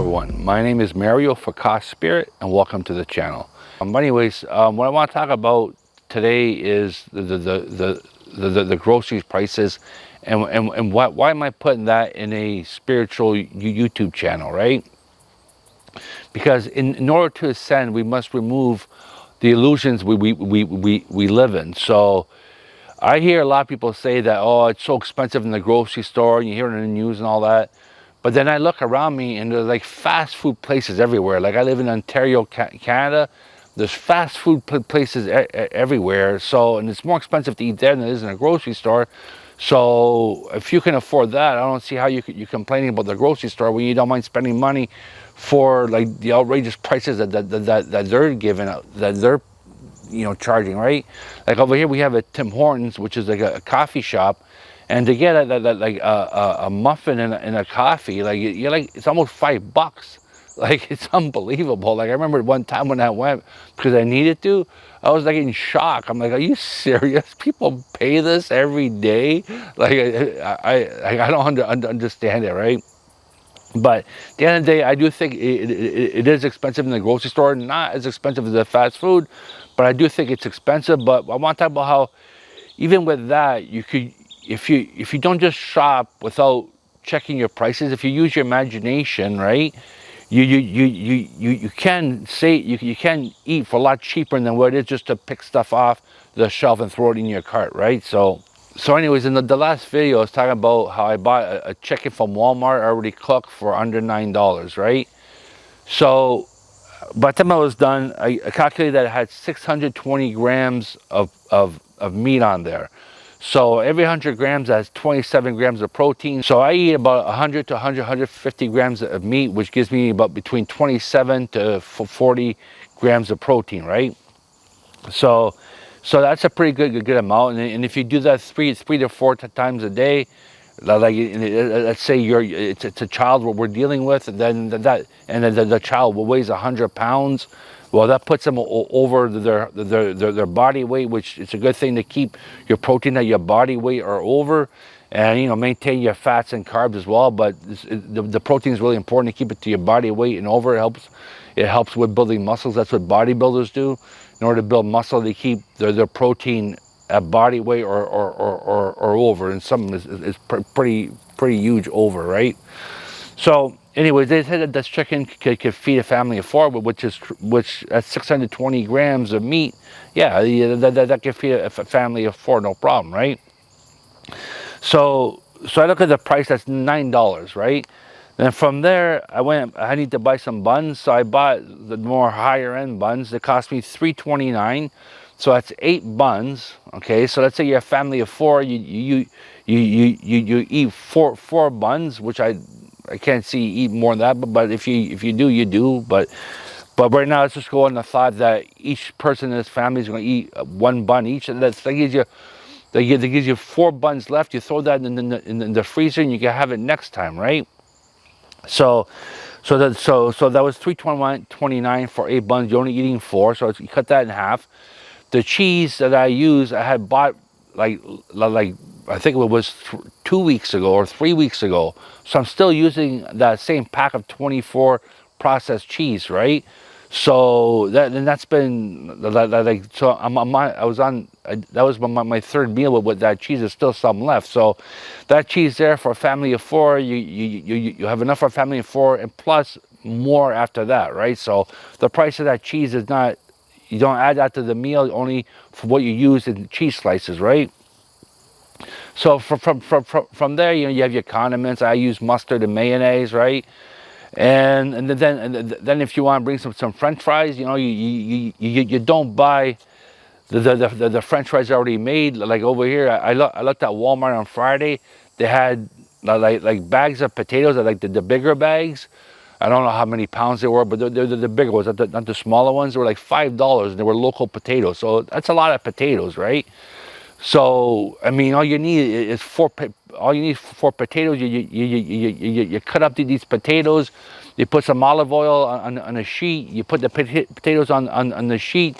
everyone, my name is Mario for Cost Spirit and welcome to the channel. But anyways, what I want to talk about today is the groceries prices and why am I putting that in a spiritual YouTube channel, right? Because in order to ascend, we must remove the illusions we live in. So I hear a lot of people say that, oh, it's so expensive in the grocery store, and you hear it in the news and all that. But then I look around me and there's like fast food places everywhere. Like I live in Ontario, Canada. There's fast food places everywhere. So, and it's more expensive to eat there than it is in a grocery store. So if you can afford that, I don't see how you're complaining about the grocery store when you don't mind spending money for like the outrageous prices that they're giving out, that they're charging, right? Like over here we have a Tim Hortons, which is like a coffee shop, and to get a muffin and a coffee, like you're like, it's almost $5. Like it's unbelievable. Like I remember one time when I went because I needed to, I was like in shock. I'm like, are you serious? People pay this every day? Like I don't understand it, right? But at the end of the day, I do think it is expensive in the grocery store. Not as expensive as the fast food, but I do think it's expensive. But I want to talk about how even with that, you could, if you don't just shop without checking your prices, if you use your imagination, right? You can say you can eat for a lot cheaper than what it is just to pick stuff off the shelf and throw it in your cart, right? So anyways, in the last video, I was talking about how I bought a chicken from Walmart already cooked for under $9, right? So by the time I was done, I calculated that it had 620 grams of meat on there. So every 100 grams has 27 grams of protein. So I eat about 100 to 150 grams of meat, which gives me about between 27 to 40 grams of protein, right? So that's a pretty good amount. And if you do that three to four times a day, like let's say it's a child what we're dealing with, then the child weighs 100 pounds. Well, that puts them over their body weight, which it's a good thing to keep your protein at your body weight or over, and maintain your fats and carbs as well. But the protein is really important to keep it to your body weight and over. It helps with building muscles. That's what bodybuilders do. In order to build muscle, they keep their protein at body weight or over, and some is pretty huge over, right? So anyways, they said that this chicken could feed a family of four, which at 620 grams of meat, yeah, that could feed a family of four, no problem, right? So I look at the price, that's $9, right? Then from there, I need to buy some buns, so I bought the more higher end buns. It cost me $3.29, so that's 8 buns. Okay, so let's say you're a family of 4, you eat four buns, which I can't see you eat more than that, but if you do, you do. But right now, let's just go on the thought that each person in this family is going to eat 1 bun each, and that gives you 4 buns left. You throw that in the freezer, and you can have it next time, right? So that was $3.29 for 8 buns. You're only eating 4, so you cut that in half. The cheese that I use, I had bought like I think it was 2 weeks ago or 3 weeks ago. So I'm still using that same pack of 24 processed cheese, right? So that's been like, so that was my third meal with that cheese. There's still some left. So that cheese there for a family of 4, you have enough for a family of 4 and plus more after that, right? So the price of that cheese is not, you don't add that to the meal, only for what you use in cheese slices, right? So from there, you have your condiments. I use mustard and mayonnaise, right? And then if you want to bring some French fries, you don't buy the French fries already made. Like over here, I looked at Walmart on Friday. They had like bags of potatoes, like the bigger bags. I don't know how many pounds they were, but they're the bigger ones, not the smaller ones. They were like $5, and they were local potatoes. So that's a lot of potatoes, right? So I mean, all you need is 4 potatoes. You cut up these potatoes. You put some olive oil on a sheet. You put the potatoes on the sheet.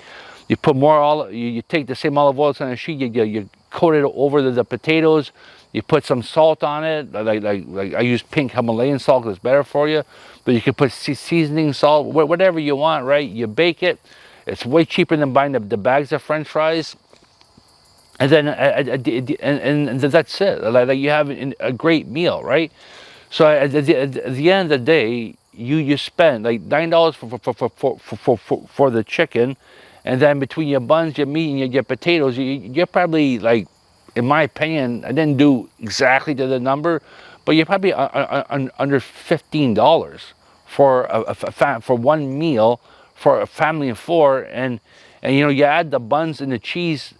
You put more olive, you take the same olive oil on a sheet, you coat it over the potatoes. You put some salt on it, like I use pink Himalayan salt because it's better for you. But you can put seasoning salt, whatever you want, right? You bake it. It's way cheaper than buying the bags of French fries. And then and that's it. Like you have a great meal, right? So at the end of the day, you spend like $9 for the chicken, and then between your buns, your meat, and your potatoes, you're probably like, in my opinion, I didn't do exactly to the number, but you're probably under $15 for for one meal for a family of four, and you know, you add the buns and the cheese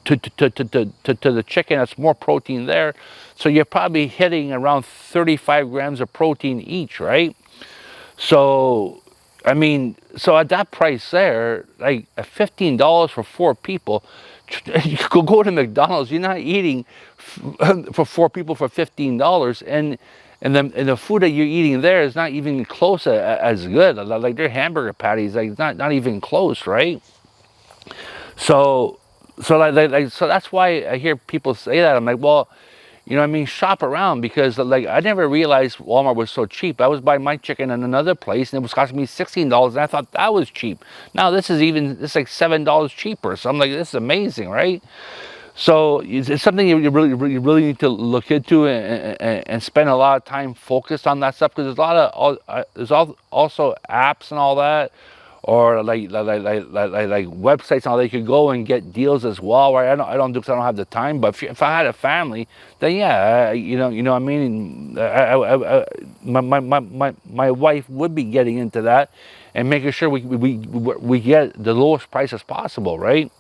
to the chicken. That's more protein there, so you're probably hitting around 35 grams of protein each, right? So I mean, so at that price there, like at $15 for four people, you could go to McDonald's. You're not eating for four people for $15, and the food that you're eating there is not even close as good. Like their hamburger patties, like not even close, right? So so that's why I hear people say that. I'm like, well, you know what I mean, shop around, because like I never realized Walmart was so cheap. I was buying my chicken in another place and it was costing me $16, and I thought that was cheap. Now this is like $7 cheaper. So I'm like, this is amazing, right? So it's something you really need to look into and spend a lot of time focused on that stuff, because there's a lot of also apps and all that, or like websites and all that you could go and get deals as well. Right? I don't do, because I don't have the time. But if I had a family, then yeah, you know what I mean. My wife would be getting into that and making sure we get the lowest price as possible, right?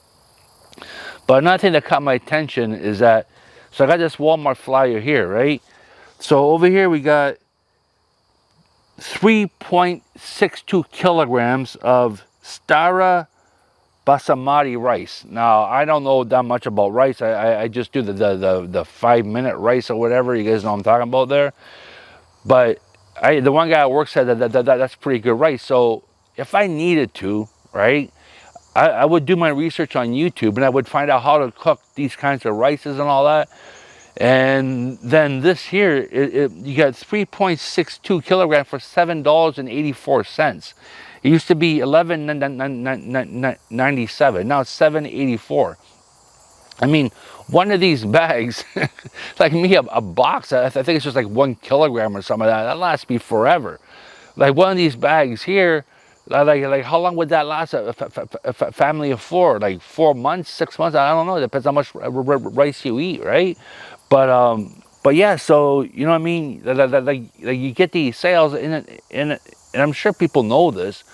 But another thing that caught my attention is that, so I got this Walmart flyer here, right? So over here we got 3.62 kilograms of Stara basmati rice. Now, I don't know that much about rice. I just do the 5-minute rice or whatever. You guys know what I'm talking about there. But the one guy at work said that's pretty good rice. So if I needed to, right, I would do my research on YouTube and I would find out how to cook these kinds of rices and all that. And then this here, you got 3.62 kilograms for $7.84. It used to be $11.97. Now it's $7.84. I mean, one of these bags, like me, a box, I think it's just like 1 kilogram or something like that. That lasts me forever. Like one of these bags here, like how long would that last a family of four? Like 4 months, 6 months? I don't know. It depends how much rice you eat, right? But yeah. So you know what I mean. Like you get these sales in it, and I'm sure people know this,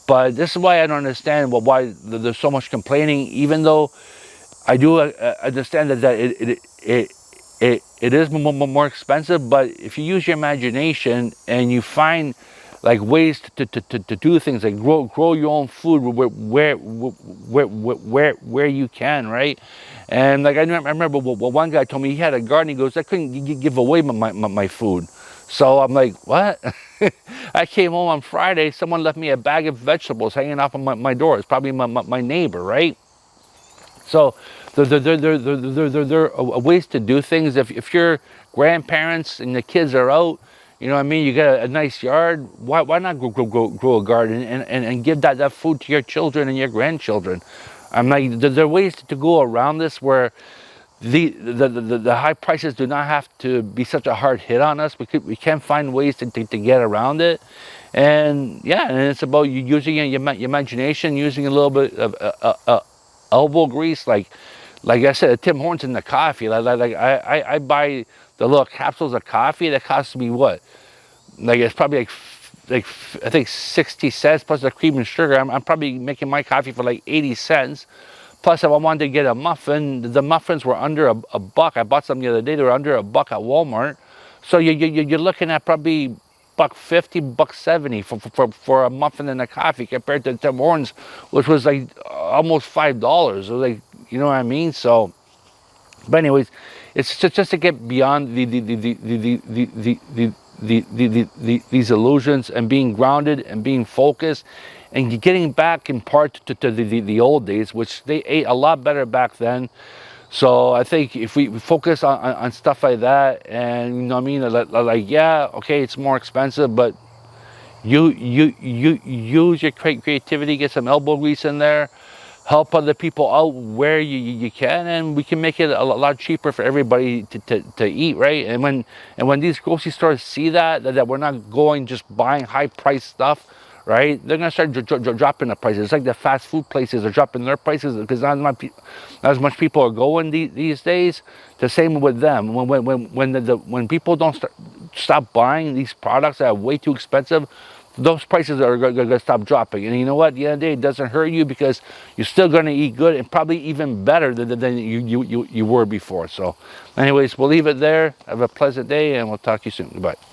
but this is why I don't understand why there's so much complaining. Even though I do understand that it is more expensive, but if you use your imagination and you find like ways to do things, like grow your own food where you can, right? And like I remember one guy told me he had a garden. He goes, I couldn't give away my food. So I'm like, what? I came home on Friday. Someone left me a bag of vegetables hanging off of my door. It's probably my neighbor, right? So there are ways to do things. If your grandparents and the kids are out, you know what I mean, you got a nice yard, why not grow a garden and give that food to your children and your grandchildren? I'm like, there are ways to go around this where the high prices do not have to be such a hard hit on us. We can find ways to get around it. And yeah, and it's about you using your imagination, using a little bit of elbow grease, like I said, Tim Hortons in the coffee. Like I buy the little capsules of coffee that costs me what? Like it's probably like I think 60 cents plus the cream and sugar. I'm probably making my coffee for like 80 cents. Plus, if I wanted to get a muffin, the muffins were under a buck. I bought some the other day. They were under a buck at Walmart. So you're looking at probably $1.50, $1.70 for a muffin and a coffee, compared to Tim Hortons, which was like almost $5. It was like, you know what I mean? So, but anyways, it's just to get beyond these illusions and being grounded and being focused and getting back in part to the old days, which they ate a lot better back then. So I think if we focus on stuff like that, and you know what I mean, like yeah, okay, it's more expensive, but you use your creativity, get some elbow grease in there, help other people out where you can, and we can make it a lot cheaper for everybody to eat, right? And when these grocery stores see that we're not going just buying high price stuff, right? They're gonna start dropping the prices. It's like the fast food places are dropping their prices because not as much people are going these days. The same with them. When people don't stop buying these products that are way too expensive, those prices are going to stop dropping. And you know what? At the end of the day, it doesn't hurt you because you're still going to eat good and probably even better than you were before. So anyways, we'll leave it there. Have a pleasant day, and we'll talk to you soon. Goodbye.